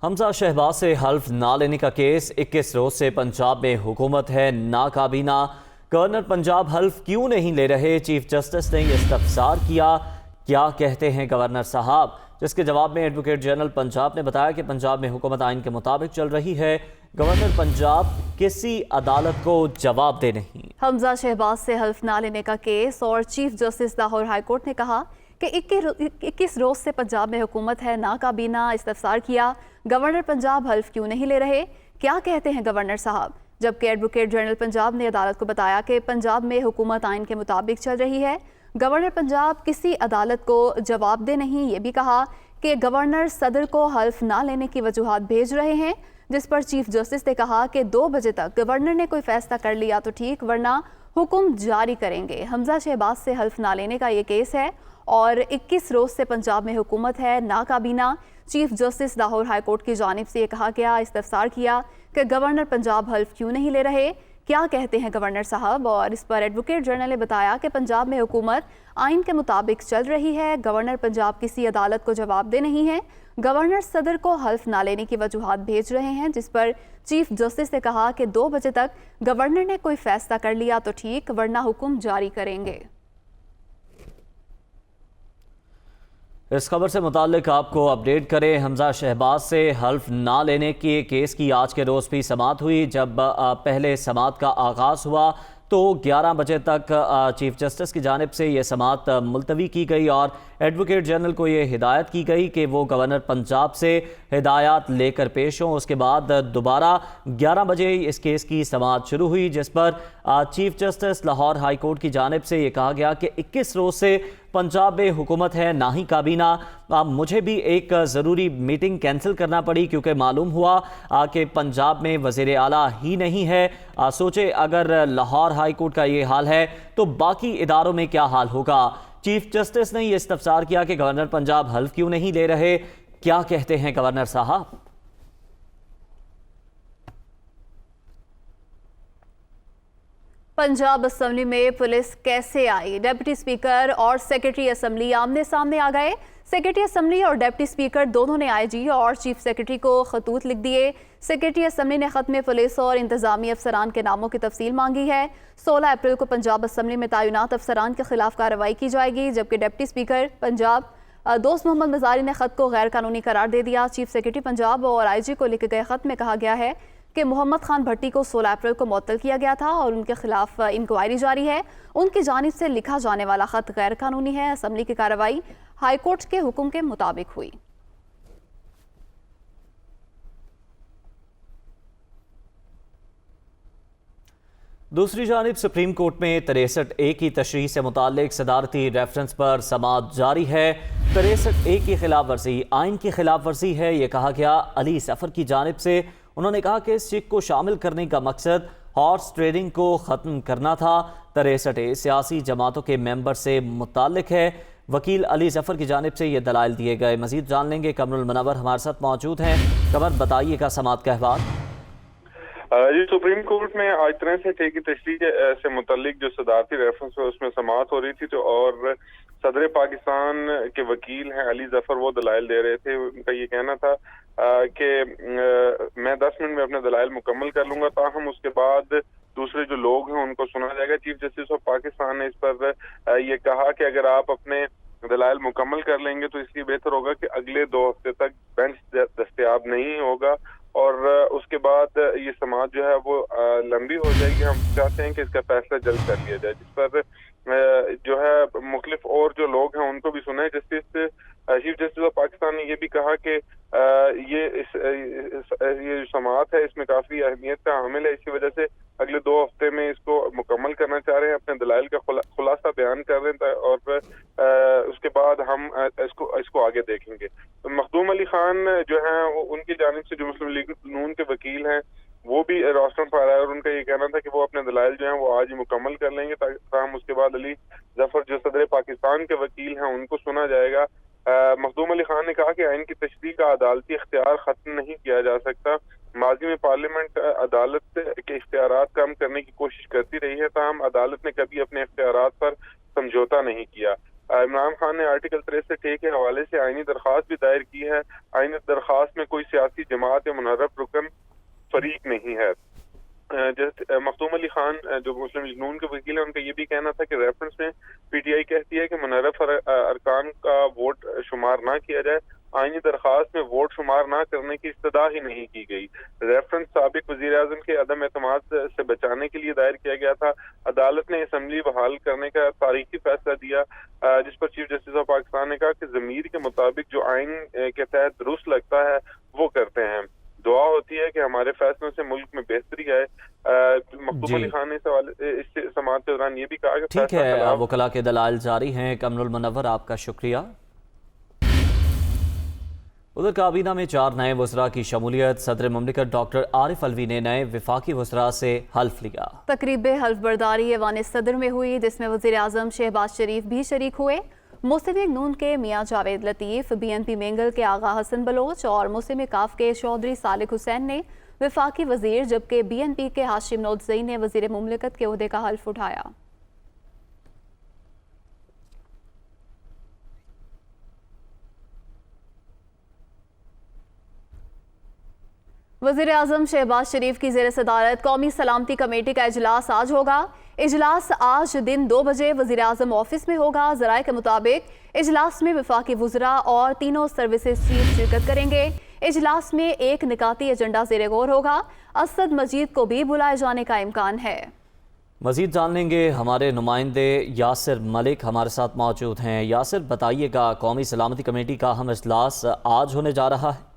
حمزہ شہباز سے حلف نہ لینے کا کیس 21 روز سے پنجاب میں حکومت ہے ناکابینہ۔ گورنر پنجاب حلف کیوں نہیں لے رہے؟ چیف جسٹس نے استفسار کیا۔ کیا کہتے ہیں گورنر صاحب؟ جس کے جواب میں ایڈوکیٹ جنرل پنجاب نے بتایا کہ پنجاب میں حکومت آئین کے مطابق چل رہی ہے، گورنر پنجاب کسی عدالت کو جواب دے نہیں۔ حمزہ شہباز سے حلف نہ لینے کا کیس اور chief justice Lahore high court نے کہا کہ 21 روز سے پنجاب میں حکومت ہے ناکابینہ۔ استفسار کیا، گورنر پنجاب حلف کیوں نہیں لے رہے؟ کیا کہتے ہیں گورنر صاحب؟ جبکہ ایڈوکیٹ جنرل پنجاب نے عدالت کو بتایا کہ پنجاب میں حکومت آئین کے مطابق چل رہی ہے، گورنر پنجاب کسی عدالت کو جواب دے نہیں۔ یہ بھی کہا کہ گورنر صدر کو حلف نہ لینے کی وجوہات بھیج رہے ہیں، جس پر چیف جسٹس نے کہا کہ 2 بجے تک گورنر نے کوئی فیصلہ کر لیا تو ٹھیک، ورنہ حکم جاری کریں گے۔ حمزہ شہباز سے حلف نہ لینے کا یہ کیس ہے اور 21 روز سے پنجاب میں حکومت ہے ناکابینہ۔ Chief justice Lahore high court کی جانب سے یہ کہا گیا، استفسار کیا کہ گورنر پنجاب حلف کیوں نہیں لے رہے؟ کیا کہتے ہیں گورنر صاحب؟ اور اس پر ایڈوکیٹ جنرل نے بتایا کہ پنجاب میں حکومت آئین کے مطابق چل رہی ہے، گورنر پنجاب کسی عدالت کو جواب دے نہیں ہے، گورنر صدر کو حلف نہ لینے کی وجوہات بھیج رہے ہیں، جس پر چیف جسٹس نے کہا کہ 2 بجے تک گورنر نے کوئی فیصلہ کر لیا تو ٹھیک، ورنہ حکم جاری کریں گے۔ اس خبر سے متعلق آپ کو اپڈیٹ کریں، حمزہ شہباز سے حلف نہ لینے کے کیس کی آج کے روز بھی سماعت ہوئی۔ جب پہلے سماعت کا آغاز ہوا تو 11 بجے تک چیف جسٹس کی جانب سے یہ سماعت ملتوی کی گئی اور ایڈوکیٹ جنرل کو یہ ہدایت کی گئی کہ وہ گورنر پنجاب سے ہدایات لے کر پیش ہوں۔ اس کے بعد دوبارہ 11 بجے اس کیس کی سماعت شروع ہوئی، جس پر chief justice Lahore high court کی جانب سے یہ کہا گیا کہ 21 روز سے پنجاب میں حکومت ہے نہ ہی کابینہ۔ مجھے بھی ایک ضروری میٹنگ کینسل کرنا پڑی کیونکہ معلوم ہوا کہ پنجاب میں وزیر اعلیٰ ہی نہیں ہے۔ سوچے اگر لاہور ہائی کورٹ کا یہ حال ہے تو باقی اداروں میں کیا حال ہوگا؟ چیف جسٹس نے یہ استفسار کیا کہ گورنر پنجاب حلف کیوں نہیں لے رہے؟ کیا کہتے ہیں گورنر صاحب؟ پنجاب اسمبلی میں پولیس کیسے آئی؟ ڈپٹی اسپیکر اور سیکرٹری اسمبلی آمنے سامنے آ گئے۔ سیکرٹری اسمبلی اور ڈپٹی اسپیکر دونوں نے آئی جی اور چیف سیکرٹری کو خطوط لکھ دیے۔ سیکرٹری اسمبلی نے خط میں پولیس اور انتظامی افسران کے ناموں کی تفصیل مانگی ہے۔ 16 اپریل کو پنجاب اسمبلی میں تعینات افسران کے خلاف کارروائی کی جائے گی، جبکہ ڈپٹی اسپیکر پنجاب دوست محمد مزاری نے خط کو غیر قانونی قرار دے دیا۔ چیف سیکرٹری پنجاب اور آئی جی کو لکھے گئے خط میں کہا گیا ہے کہ محمد خان بھٹی کو 16 اپریل کو معطل کیا گیا تھا اور ان کے خلاف انکوائری جاری ہے۔ ان کی جانب سے لکھا جانے والا خط غیر قانونی ہے۔ اسمبلی کی کارروائی ہائی کورٹ کے حکم کے مطابق ہوئی۔ دوسری جانب سپریم کورٹ میں 63A کی تشریح سے متعلق صدارتی ریفرنس پر سماعت جاری ہے۔ 63A کی خلاف ورزی آئین کی خلاف ورزی ہے، یہ کہا گیا علی ظفر کی جانب سے۔ انہوں نے کہا کہ اس چیک کو شامل کرنے کا مقصد ہارس ٹریڈنگ کو ختم کرنا تھا۔ 63A سیاسی جماعتوں کے ممبر سے متعلق ہے۔ وکیل علی ظفر کی جانب سے یہ دلائل دیے گئے۔ مزید جان لیں گے، قمر المنور ہمارے ساتھ موجود ہیں۔ قمر، بتائیے گا سماعت کا احوال۔ جی، سپریم کورٹ میں آج 63A کی تشریح سے متعلق جو صدارتی ریفرنس ہے اس میں سماعت ہو رہی تھی اور صدر پاکستان کے وکیل ہیں علی ظفر، وہ دلائل دے رہے تھے۔ ان کا یہ کہنا تھا کہ میں 10 منٹ میں اپنے دلائل مکمل کر لوں گا، تاہم اس کے بعد دوسرے جو لوگ ہیں ان کو سنا جائے گا۔ چیف جسٹس آف پاکستان نے اس پر یہ کہا کہ اگر آپ اپنے دلائل مکمل کر لیں گے تو اس لیے بہتر ہوگا کہ اگلے 2 ہفتے تک بینچ دستیاب نہیں ہوگا اور اس کے بعد یہ سماعت جو ہے وہ لمبی ہو جائے گی۔ ہم چاہتے ہیں کہ اس کا فیصلہ جلد کر لیا جائے، جس پر جو ہے مختلف اور جو لوگ ہیں ان کو بھی سنا ہے۔ چیف جسٹس آف پاکستان نے یہ بھی کہا کہ یہ سماعت ہے اس میں کافی اہمیت کا حامل ہے، اسی وجہ سے اگلے 2 ہفتے میں اس کو مکمل کرنا چاہ رہے ہیں، اپنے دلائل کا خلاصہ بیان کر رہے ہیں اور اس کے بعد ہم اس کو آگے دیکھیں گے۔ مخدوم علی خان جو ہیں ان کی جانب سے جو مسلم لیگ نون کے وکیل ہیں وہ بھی روسٹرم پر آئے اور ان کا یہ کہنا تھا کہ وہ اپنے دلائل جو ہیں وہ آج ہی مکمل کر لیں گے، تاہم اس کے بعد علی ظفر جو صدر پاکستان کے وکیل ہیں ان کو سنا جائے گا۔ مخدوم علی خان نے کہا کہ آئین کی تشریح کا عدالتی اختیار ختم نہیں کیا جا سکتا۔ ماضی میں پارلیمنٹ عدالت کے اختیارات کم کرنے کی کوشش کرتی رہی ہے، تاہم عدالت نے کبھی اپنے اختیارات پر سمجھوتا نہیں کیا۔ عمران خان نے آرٹیکل 63 کے حوالے سے آئینی درخواست بھی دائر کی ہے. آئینی درخواست میں کوئی سیاسی جماعت یا منحرف رکن فریق نہیں ہے. جیسے مختوم علی خان جو مسلم لیگ نون کے وکیل ہیں، ان کا یہ بھی کہنا تھا کہ ریفرنس میں پی ٹی آئی کہتی ہے کہ منحرف ارکان کا ووٹ شمار نہ کیا جائے. آئینی درخواست میں ووٹ شمار نہ کرنے کی استدعا ہی نہیں کی گئی. ریفرنس سابق وزیر اعظم کے عدم اعتماد سے بچانے کے لیے دائر کیا گیا تھا. عدالت نے اسمبلی بحال کرنے کا تاریخی فیصلہ دیا، جس پر چیف جسٹس آف پاکستان نے کہا کہ ضمیر کے مطابق جو آئین کے تحت درست لگتا ہے وہ کرتے ہیں. دعا ہوتی ہے کہ ہمارے فیصلوں سے ملک میں بہتری آئے. مختوم علی خان نے اس سماعت کے دوران یہ بھی کہا کہ ٹھیک ہے، وکلاء کے دلائل جاری ہیں. کمر المنور، آپ کا شکریہ. ادھر کابینہ میں 4 نئے وزراء کی شمولیت. صدر مملکت ڈاکٹر عارف علوی نے نئے وفاقی وزراء سے حلف لیا. تقریب حلف برداری ایوان صدر میں ہوئی، جس میں وزیر اعظم شہباز شریف بھی شریک ہوئے. مسلم لیگ نون کے میاں جاوید لطیف، بی این پی مینگل کے آغا حسن بلوچ اور مسلم کاف کے چودھری صالح حسین نے وفاقی وزیر، جبکہ بی این پی کے ہاشم نودزئی نے وزیر مملکت کے عہدے کا حلف اٹھایا. وزیر اعظم شہباز شریف کی زیر صدارت قومی سلامتی کمیٹی کا اجلاس آج ہوگا. اجلاس آج دن 2 بجے وزیر اعظم آفس میں ہوگا. ذرائع کے مطابق اجلاس میں وفاقی وزراء اور تینوں سروسز چیف شرکت کریں گے. اجلاس میں ایک نکاتی ایجنڈا زیر غور ہوگا. اسد مجید کو بھی بلائے جانے کا امکان ہے. مزید جان لیں گے، ہمارے نمائندے یاسر ملک ہمارے ساتھ موجود ہیں. یاسر، بتائیے گا، قومی سلامتی کمیٹی کا اہم اجلاس آج ہونے جا رہا ہے؟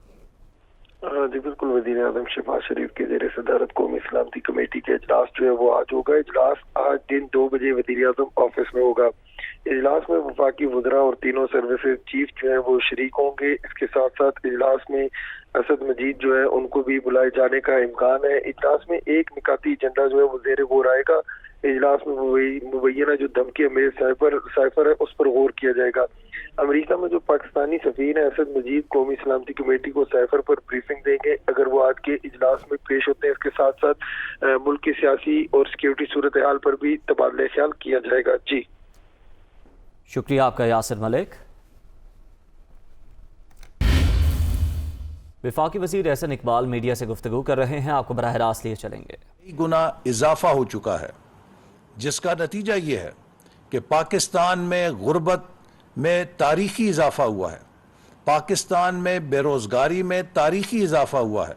جی بالکل، وزیر اعظم شہباز شریف کے زیر صدارت قومی سلامتی کمیٹی کے اجلاس جو ہے وہ آج ہوگا. اجلاس آج دن 2 بجے وزیر اعظم آفس میں ہوگا. اجلاس میں وفاقی وزراء اور تینوں سروسز چیف جو ہیں وہ شریک ہوں گے. اس کے ساتھ ساتھ اجلاس میں اسد مجید جو ہے ان کو بھی بلائے جانے کا امکان ہے. اجلاس میں ایک نکاتی ایجنڈا جو ہے وہ زیر غور آئے گا. اجلاس میں مبینہ جو دھمکی امیز سائفر ہے اس پر غور کیا جائے گا. امریکہ میں جو پاکستانی سفیر ہیں اسد مجید قومی سلامتی کمیٹی کو سائفر پر بریفنگ دیں گے اگر وہ آج کے اجلاس میں پیش ہوتے ہیں. اس کے ساتھ ساتھ ملک کی سیاسی اور سیکیورٹی صورتحال پر بھی تبادلہ خیال کیا جائے گا. جی شکریہ آپ کا یاسر ملک. وفاقی وزیر احسن اقبال میڈیا سے گفتگو کر رہے ہیں، آپ کو براہ راست لیے چلیں گے. گنا اضافہ ہو چکا ہے، جس کا نتیجہ یہ ہے کہ پاکستان میں غربت میں تاریخی اضافہ ہوا ہے، پاکستان میں بے روزگاری میں تاریخی اضافہ ہوا ہے،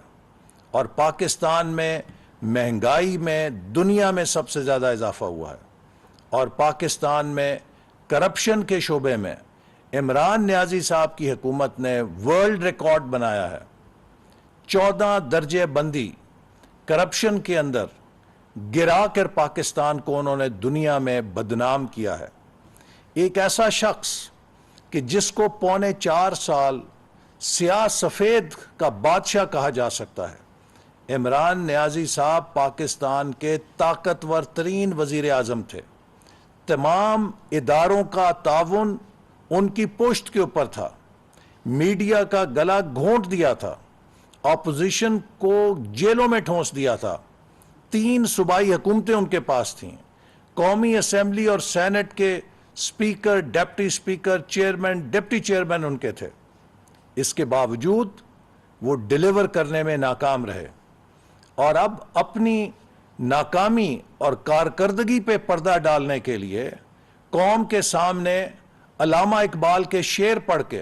اور پاکستان میں مہنگائی میں دنیا میں سب سے زیادہ اضافہ ہوا ہے، اور پاکستان میں کرپشن کے شعبے میں عمران نیازی صاحب کی حکومت نے ورلڈ ریکارڈ بنایا ہے. 14 درجے بندی کرپشن کے اندر گرا کر پاکستان کو انہوں نے دنیا میں بدنام کیا ہے. ایک ایسا شخص کہ جس کو 4.25 سال سیاہ سفید کا بادشاہ کہا جا سکتا ہے، عمران نیازی صاحب پاکستان کے طاقتور ترین وزیر اعظم تھے. تمام اداروں کا تعاون ان کی پشت کے اوپر تھا. میڈیا کا گلا گھونٹ دیا تھا، اپوزیشن کو جیلوں میں ٹھونس دیا تھا. 3 صوبائی حکومتیں ان کے پاس تھیں. قومی اسمبلی اور سینٹ کے speaker, deputy speaker, chairman, deputy chairman ان کے تھے. اس کے باوجود وہ ڈیلیور کرنے میں ناکام رہے، اور اب اپنی ناکامی اور کارکردگی پہ پردہ ڈالنے کے لیے قوم کے سامنے علامہ اقبال کے شعر پڑھ کے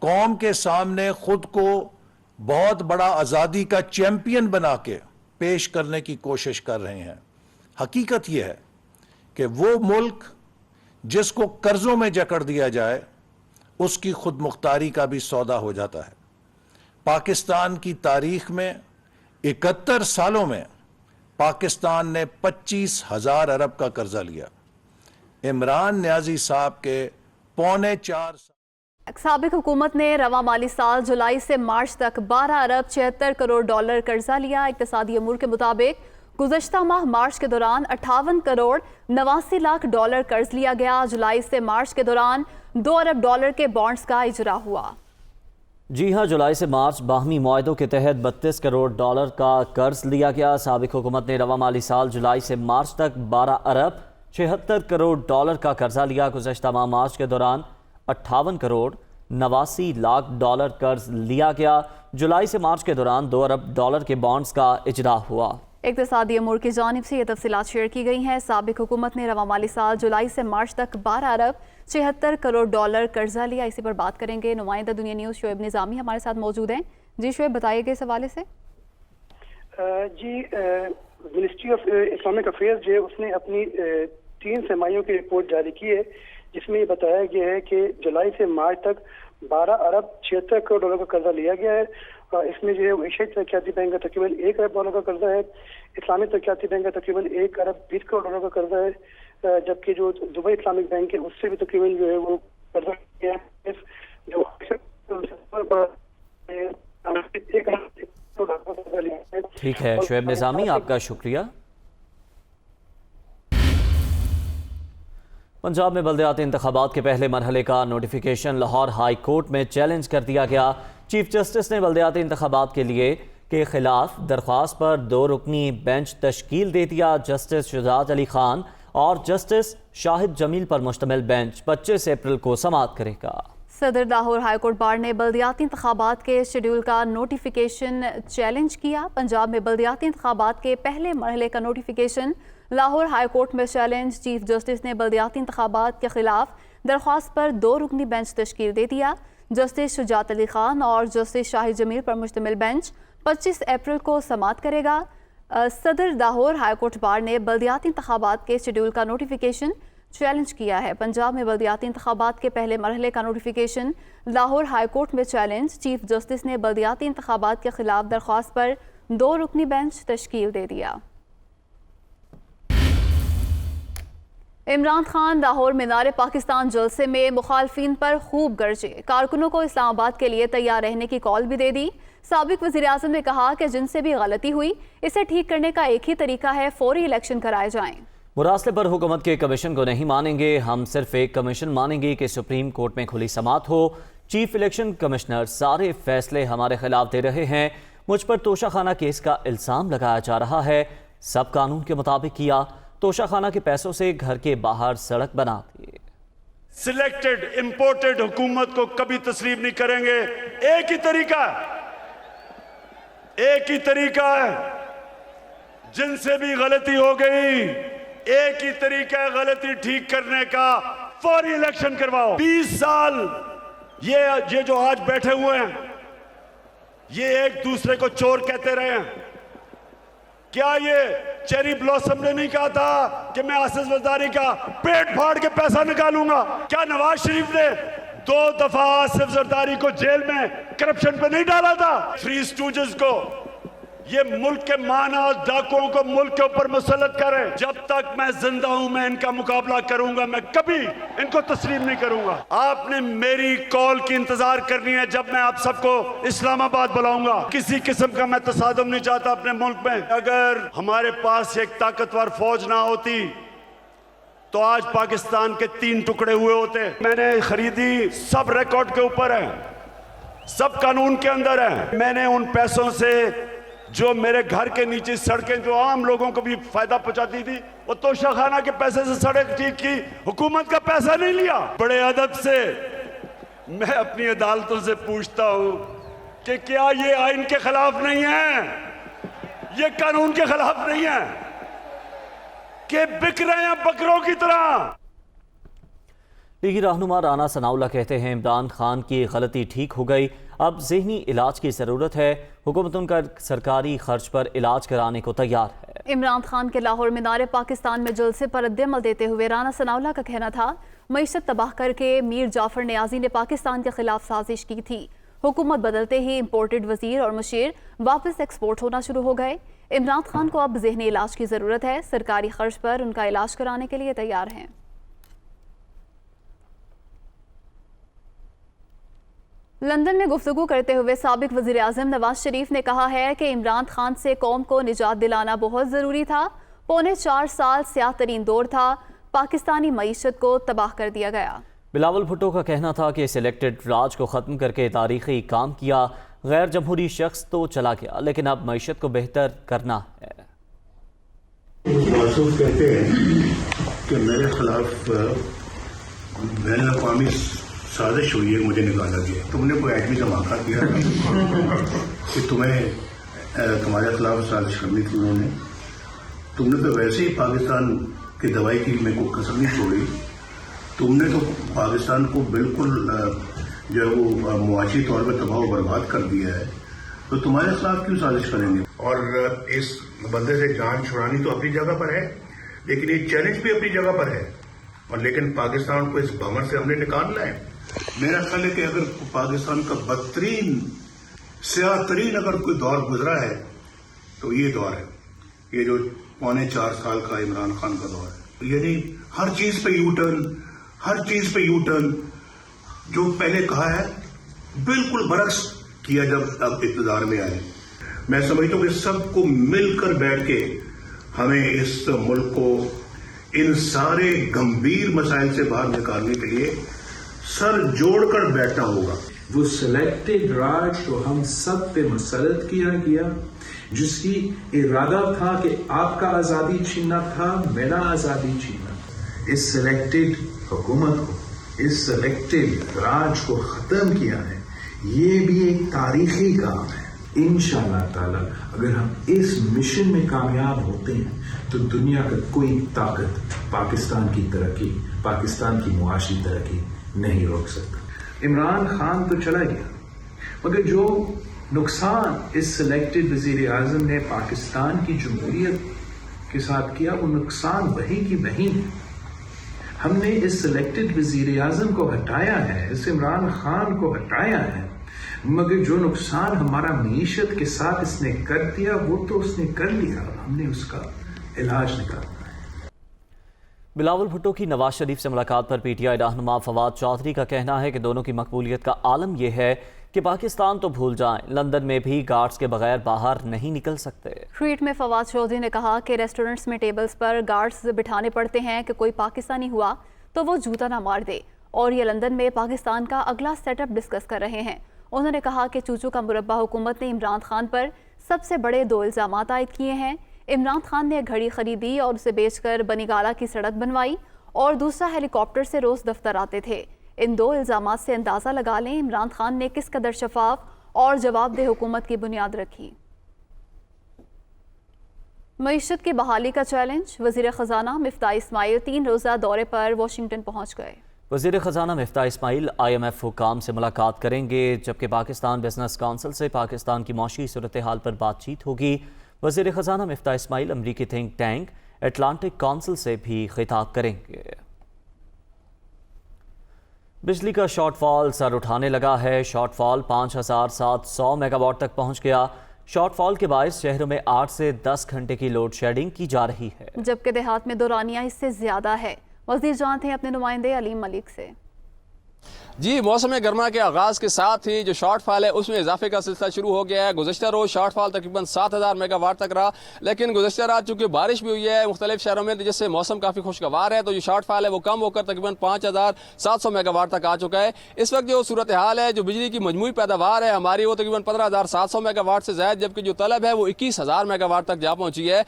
قوم کے سامنے خود کو بہت بڑا آزادی کا چیمپئن بنا کے پیش کرنے کی کوشش کر رہے ہیں. حقیقت یہ ہے کہ وہ ملک جس کو قرضوں میں جکڑ دیا جائے اس کی خود مختاری کا بھی سودا ہو جاتا ہے. پاکستان کی تاریخ میں 71 سالوں میں پاکستان نے 25,000 ارب کا قرضہ لیا. عمران نیازی صاحب کے 4.25 سال سابق حکومت نے رواں مالی سال جولائی سے مارچ تک 12 ارب 76 کروڑ ڈالر قرضہ لیا. اقتصادی امور کے مطابق گزشتہ ماہ مارچ کے دوران 58 کروڑ 89 لاکھ ڈالر قرض لیا گیا. جولائی سے مارچ کے دوران 2 ارب ڈالر کے بانڈز کا اجرا ہوا. جی ہاں، جولائی سے مارچ باہمی معاہدوں کے تحت 32 کروڑ ڈالر کا قرض لیا گیا. سابق حکومت نے رواں مالی سال جولائی سے مارچ تک 12 ارب $76 کروڑ کا قرضہ لیا۔ گزشتہ ماہ مارچ کے دوران 58 کروڑ 89 لاکھ ڈالر قرض لیا گیا۔ جولائی سے مارچ کے دوران $2 ارب کے بانڈز کا اجرا ہوا۔ اقتصادی امور کی جانب سے یہ تفصیلات شیئر کی گئی ہیں۔ سابق حکومت نے رواں مالی سال جولائی سے مارچ تک $12 ارب 76 کروڑ قرضہ لیا۔ اسی پر بات کریں گے، نمائندہ دنیا نیوز شعیب نظامی ہمارے ساتھ موجود ہیں۔ جی شعیب، بتائیے گا اس حوالے سے۔ جی، منسٹری آف اسلامک افیئرز جو ہے اس نے اپنی 3 سرمایوں کی رپورٹ جاری کی ہے، جس میں یہ بتایا گیا ہے کہ جولائی سے مارچ تک $12 ارب 76 کروڑ کا قرضہ لیا گیا ہے۔ اس میں جو ہے ایشیائی ترقیاتی بینک کا تقریباً $1 ارب کا قرضہ ہے، اسلامی ترقیاتی بینک کا تقریباً $1 ارب 20 کروڑ کا قرضہ ہے، جبکہ جو دبئی اسلامک بینک ہے اس سے بھی تقریباً جو ہے وہ قرضہ کیا ہے جو ٹھیک ہے شعیب نظامی، آپ کا شکریہ۔ پنجاب میں بلدیاتی انتخابات کے پہلے مرحلے کا نوٹیفیکیشن لاہور ہائی کورٹ میں چیلنج کر دیا گیا۔ چیف جسٹس نے بلدیاتی انتخابات کے خلاف درخواست پر 2 رکنی بینچ تشکیل دے دیا۔ جسٹس شجاعت علی خان اور جسٹس شاہد جمیل پر مشتمل بینچ 25 اپریل کو سماعت کرے گا۔ صدر لاہور ہائی کورٹ بار نے بلدیاتی انتخابات کے شیڈول کا نوٹیفیکیشن چیلنج کیا۔ پنجاب میں بلدیاتی انتخابات کے پہلے مرحلے کا نوٹیفیکیشن لاہور ہائی کورٹ میں چیلنج۔ چیف جسٹس نے بلدیاتی انتخابات کے خلاف درخواست پر 2 رکنی بینچ تشکیل دے دیا۔ جسٹس شجاعت علی خان اور جسٹس شاہد جمیل پر مشتمل بینچ 25 اپریل کو سماعت کرے گا۔ صدر لاہور ہائی کورٹ بار نے بلدیاتی انتخابات کے شیڈول کا نوٹیفیکیشن چیلنج کیا ہے۔ پنجاب میں بلدیاتی انتخابات کے پہلے مرحلے کا نوٹیفیکیشن لاہور ہائی کورٹ میں چیلنج۔ چیف جسٹس نے بلدیاتی انتخابات کے خلاف درخواست پر 2 رکنی بینچ تشکیل دے دیا۔ عمران خان لاہور مینار پاکستان جلسے میں مخالفین پر خوب گرجے، کارکنوں کو اسلام آباد کے لیے تیار رہنے کی کال بھی دے دی۔ سابق وزیر اعظم نے کہا کہ جن سے بھی غلطی ہوئی اسے ٹھیک کرنے کا ایک ہی طریقہ ہے، فوری الیکشن کرائے جائیں۔ مراسلے پر حکومت کے کمیشن کو نہیں مانیں گے، ہم صرف ایک کمیشن مانیں گے کہ سپریم کورٹ میں کھلی سماعت ہو۔ چیف الیکشن کمشنر سارے فیصلے ہمارے خلاف دے رہے ہیں، مجھ پر توشہ خانہ کیس کا الزام لگایا جا رہا ہے، سب قانون کے مطابق کیا، توشہ خانہ کے پیسوں سے گھر کے باہر سڑک بنا دی۔ سلیکٹڈ امپورٹڈ حکومت کو کبھی تسلیم نہیں کریں گے۔ ایک ہی طریقہ ہے، جن سے بھی غلطی ہو گئی ایک ہی طریقہ ہے غلطی ٹھیک کرنے کا، فوری الیکشن کرواؤ۔ 20 سال یہ جو آج بیٹھے ہوئے ہیں یہ ایک دوسرے کو چور کہتے رہے ہیں۔ کیا یہ چیری بلاسم نے نہیں کہا تھا کہ میں آصف زرداری کا پیٹ پھاڑ کے پیسہ نکالوں گا؟ کیا نواز شریف نے 2 دفعہ آصف زرداری کو جیل میں کرپشن پہ نہیں ڈالا تھا؟ 3 اسٹوجز کو، یہ ملک کے مانا اور ڈاکوؤں کو ملک کے اوپر مسلط کریں۔ جب تک میں زندہ ہوں میں ان کا مقابلہ کروں گا، میں کبھی ان کو تسلیم نہیں کروں گا۔ آپ نے میری کال کی انتظار کرنی ہے جب میں آپ سب کو اسلام آباد بلاؤں گا۔ کسی قسم کا میں تصادم نہیں چاہتا اپنے ملک میں۔ اگر ہمارے پاس ایک طاقتور فوج نہ ہوتی تو آج پاکستان کے 3 ٹکڑے ہوئے ہوتے۔ میں نے خریدی، سب ریکارڈ کے اوپر ہے، سب قانون کے اندر ہے۔ میں نے ان پیسوں سے جو میرے گھر کے نیچے سڑکیں جو عام لوگوں کو بھی فائدہ پہنچاتی تھی، وہ توشہ خانہ کے پیسے سے سڑک ٹھیک کی، حکومت کا پیسہ نہیں لیا۔ بڑے ادب سے میں اپنی عدالتوں سے پوچھتا ہوں کہ کیا یہ آئین کے خلاف نہیں ہے، یہ قانون کے خلاف نہیں ہے کہ بک رہے ہیں بکروں کی طرح؟ لیگی رہنما رانا ثناءاللہ کہتے ہیں عمران خان کی غلطی ٹھیک ہو گئی، اب ذہنی علاج کی ضرورت ہے، حکومت ان کا سرکاری خرچ پر علاج کرانے کو تیار ہے۔ عمران خان کے لاہور مینار پاکستان میں جلسے پر رد عمل دیتے ہوئے رانا ثناءاللہ کا کہنا تھا معیشت تباہ کر کے میر جعفر نیازی نے پاکستان کے خلاف سازش کی تھی، حکومت بدلتے ہی امپورٹڈ وزیر اور مشیر واپس ایکسپورٹ ہونا شروع ہو گئے۔ عمران خان کو اب ذہنی علاج کی ضرورت ہے، سرکاری خرچ پر ان کا علاج کرانے کے لیے تیار ہیں۔ لندن میں گفتگو کرتے ہوئے سابق وزیر اعظم نواز شریف نے کہا ہے کہ عمران خان سے قوم کو نجات دلانا بہت ضروری تھا، 4.25 سال سیاہ ترین دور تھا، پاکستانی معیشت کو تباہ کر دیا گیا۔ بلاول بھٹو کا کہنا تھا کہ سلیکٹڈ راج کو ختم کر کے تاریخی کام کیا، غیر جمہوری شخص تو چلا گیا لیکن اب معیشت کو بہتر کرنا ہے۔ محسوس کرتے ہیں کہ میرے خلاف بین الاقوامی سازش ہوئی ہے, مجھے نکالا گیا. تم نے کوئی ایٹمی دھماکہ کیا کہ تمہارے خلاف سازش کرنی تھی انہوں نے. تم نے تو ویسے ہی پاکستان کی دوائی کی میں کو کسر نہیں چھوڑی. تم نے تو پاکستان کو بالکل جو ہے وہ معاشی طور پہ تباہ و برباد کر دیا ہے. تو تمہارے خلاف کیوں سازش کریں گے؟ اور اس بندے سے جان چھڑانی تو اپنی جگہ پر ہے, لیکن یہ چیلنج بھی اپنی جگہ پر ہے. اور لیکن پاکستان کو اس بمر سے ہم نے نکالنا ہے. میرا خیال ہے کہ اگر پاکستان کا بدترین سیاہ ترین اگر کوئی دور گزرا ہے تو یہ دور ہے, یہ جو 4.25 سال کا عمران خان کا دور ہے. یعنی ہر چیز پہ یو ٹرن, جو پہلے کہا ہے بالکل برعکس کیا جب اب اقتدار میں آئے. میں سمجھتا ہوں کہ سب کو مل کر بیٹھ کے ہمیں اس ملک کو ان سارے گمبھیر مسائل سے باہر نکالنے کے لیے سر جوڑ کر بیٹھنا ہوگا. وہ سلیکٹڈ راج تو ہم سب پہ مسلط کیا گیا, جس کی ارادہ تھا کہ آپ کا آزادی چھیننا تھا, میرا آزادی چھیننا. اس سلیکٹڈ حکومت کو, اس سلیکٹڈ راج کو ختم کیا ہے. یہ بھی ایک تاریخی کام ہے. انشاءاللہ تعالی اگر ہم اس مشن میں کامیاب ہوتے ہیں تو دنیا کا کوئی طاقت پاکستان کی ترقی, پاکستان کی معاشی ترقی نہیں روک سکتا. عمران خان تو چلا گیا, مگر جو نقصان اس سلیکٹڈ وزیر اعظم نے پاکستان کی جمہوریت کے ساتھ کیا, وہ نقصان وہی کی وہی ہے. ہم نے اس سلیکٹڈ وزیر اعظم کو ہٹایا ہے, اس عمران خان کو ہٹایا ہے, مگر جو نقصان ہمارا معیشت کے ساتھ اس نے کر دیا وہ تو اس نے کر لیا. ہم نے اس کا علاج نکالنا ہے. بلاول بھٹو کی نواز شریف سے ملاقات پر پی ٹی آئی رہنما فواد چودھری کا کہنا ہے کہ دونوں کی مقبولیت کا عالم یہ ہے کہ پاکستان تو بھول جائیں, لندن میں بھی گارڈز کے بغیر باہر نہیں نکل سکتے. ٹویٹ میں فواد چودھری نے کہا کہ ریسٹورنٹس میں ٹیبلز پر گارڈز بٹھانے پڑتے ہیں کہ کوئی پاکستانی ہوا تو وہ جوتا نہ مار دے, اور یہ لندن میں پاکستان کا اگلا سیٹ اپ ڈسکس کر رہے ہیں. انہوں نے کہا کہ چوچو کا مربع حکومت نے عمران خان پر سب سے بڑے 2 الزامات عائد کیے ہیں. عمران خان نے گھڑی خریدی اور اسے بیچ کر بنی گالا کی سڑک بنوائی, اور دوسرا ہیلی کاپٹر سے روز دفتر آتے تھے. ان 2 الزامات سے اندازہ لگا لیں عمران خان نے کس قدر شفاف اور جواب دہ حکومت کی بنیاد رکھی. معیشت کی بحالی کا چیلنج, وزیر خزانہ مفتاح اسماعیل 3 روزہ دورے پر واشنگٹن پہنچ گئے. وزیر خزانہ مفتاح اسماعیل IMF حکام سے ملاقات کریں گے, جبکہ پاکستان بزنس کونسل سے پاکستان کی معاشی صورتحال پر بات چیت ہوگی. وزیر خزانہ مفتاح اسماعیل امریکی تھنک ٹینک اٹلانٹک کونسل سے بھی خطاب کریں گے. بجلی کا شارٹ فال سر اٹھانے لگا ہے. شارٹ فال 5700 میگا واٹ تک پہنچ گیا. شارٹ فال کے باعث شہروں میں 8 سے 10 گھنٹے کی لوڈ شیڈنگ کی جا رہی ہے, جبکہ دیہات میں دورانیہ اس سے زیادہ ہے. وزیر جانتے ہیں اپنے نمائندے علیم ملک سے. جی, موسم گرما کے آغاز کے ساتھ ہی جو شارٹ فال ہے اس میں اضافے کا سلسلہ شروع ہو گیا ہے. گزشتہ روز شارٹ فال تقریباً 7000 میگا واٹ تک رہا, لیکن گزشتہ رات چونکہ بارش بھی ہوئی ہے مختلف شہروں میں جس سے موسم کافی خوشگوار ہے, تو جو شارٹ فال ہے وہ کم ہو کر تقریباً 5700 میگا واٹ تک آ چکا ہے. اس وقت جو صورتحال ہے, جو بجلی کی مجموعی پیداوار ہے ہماری وہ تقریباً 15700 میگا واٹ سے زائد, جبکہ جو طلب ہے وہ 21000 میگا واٹ تک جا پہنچی ہے.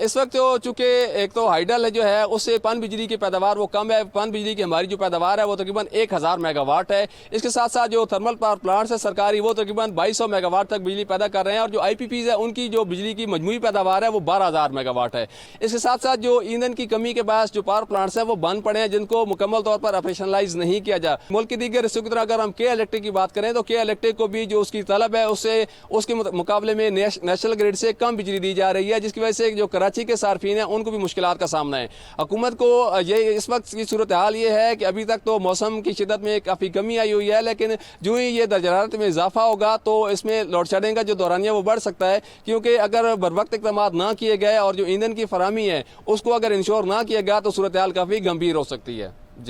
اس وقت چونکہ ایک تو ہائیڈل جو ہے اس سے پن بجلی کی پیداوار وہ کم ہے. پن بجلی کی ہماری جو پیداوار ہے وہ تقریباً 1000 میگا واٹ ہے. اس کے ساتھ ساتھ جو تھرمل پاور پلانٹس ہے سرکاری وہ تقریباً 2200 میگا واٹ تک بجلی پیدا کر رہے ہیں, اور جو IPPs ہے ان کی جو بجلی کی مجموعی پیداوار ہے وہ 12000 میگا واٹ ہے. اس کے ساتھ ساتھ جو ایندھن کی کمی کے باعث جو پاور پلانٹس ہیں وہ بند پڑے ہیں, جن کو مکمل طور پر آپریشنلائز نہیں کیا جا. ملک کی دیگر حصوں کی طرح اگر ہم کے الیکٹرک کی بات کریں تو کے الیکٹرک کو بھی جو اس کی طلب ہے اس کے مقابلے میں نیشنل گریڈ سے کم بجلی دی جا رہی ہے, جس کی وجہ سے جو کراچی کے صارفین ہیں ان کو بھی مشکلات کا سامنا ہے. حکومت کو یہ اس وقت کی صورتحال یہ ہے کہ ابھی تک تو موسم کی شدت میں کافی کمی آئی ہوئی ہے, لیکن جو ہی یہ درجہ حرارت میں اضافہ ہوگا تو اس میں لوڈ شیڈنگ کا جو دورانیہ وہ بڑھ سکتا ہے, کیونکہ اگر بر وقت اقدامات نہ کیے گئے اور جو ایندھن کی فراہمی ہے اس کو اگر انشور نہ کیا گیا تو صورتحال کافی گمبھیر ہو سکتی ہے.